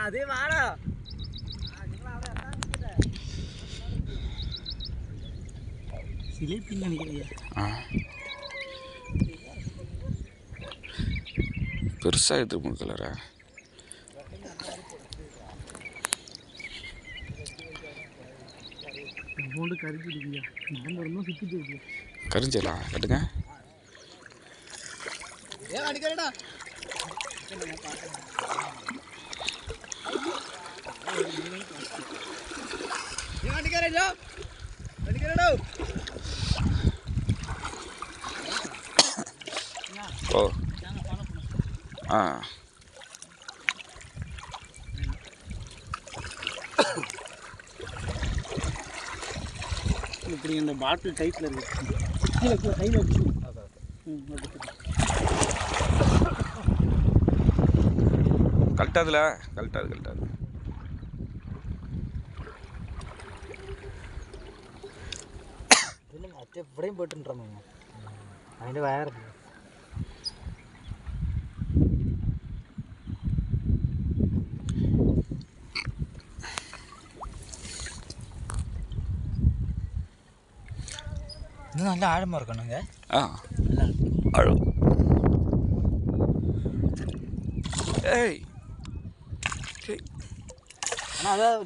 அதே வாடா சிலிப்பின்னு நினைக்கிறியா? பெருசாக எடுத்து கலரா கரிஞ்சலா கட்டுங்க. ஓ ஆ இப்படி இந்த பாட்டில் டைப்பில் இருக்கு. கீழே கையில் வச்சு கழட்டாதுல கழட்டாது இல்லைங்க அச்சே இப்படியும் போட்டுன்றாங்க അതിൻ്റെ വയറില്ല. இன்னும் நல்லா ஆழமாக இருக்கணுங்க. நல்லா ஆழம். ஏய் ஆனால் அதாவது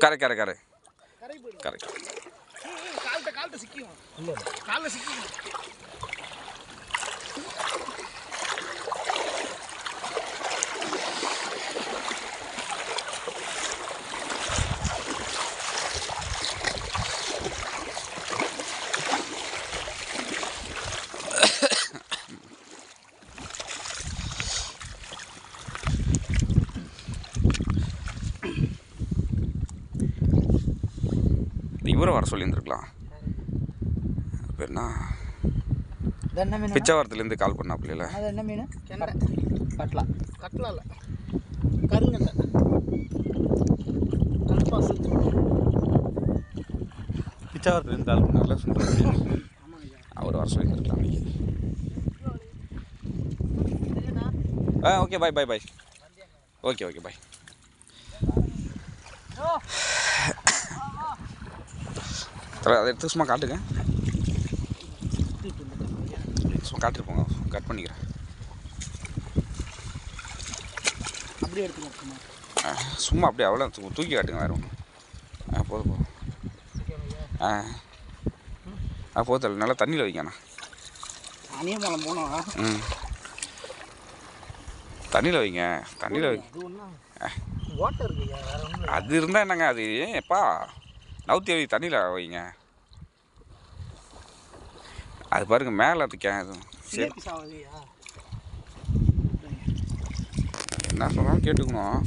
கரை கரை கரை கரை கால்கிட்ட சிக்கியும் இல்லை காலில் சிக்கியும். இவரை வர சொல்லியிருந்துருக்கலாம். பேர் என்ன பிச்சாவரத்துலேருந்து கால் பண்ணா பிள்ளைல. அது என்ன மீன்? கெண்டை கட்லா இல்லை கருங்கெண்டை கல்பாசு. பிச்சாவரத்துலேருந்து கால் பண்ணால சொல்கிறேன். அவர் வர சொல்லியிருந்துருக்கலாம். Okay bye okay bye. அதை எடுத்து சும்மா காட்டுங்க. சும்மா காட்டுட்டு போங்க. கட் பண்ணிக்கிறேன். அப்படியே எடுத்துக்கோங்க. சும்மா அப்படியே அவ்வளோ தூக்கி காட்டுங்க. வேறு ஒன்று போதும் போதும் நல்லா தண்ணியில் வைங்கண்ணா. அணியமலம் போனோம். தண்ணியில் வைங்க. தண்ணியில் வைங்க. அது இருந்தால் என்னங்க அது எப்பா நவுத்தி வை தண்ணியில் வைங்க. அது பாருங்க மேலே இருக்கேன். அது சரி என்ன சொன்னாலும் கேட்டுக்கணும்.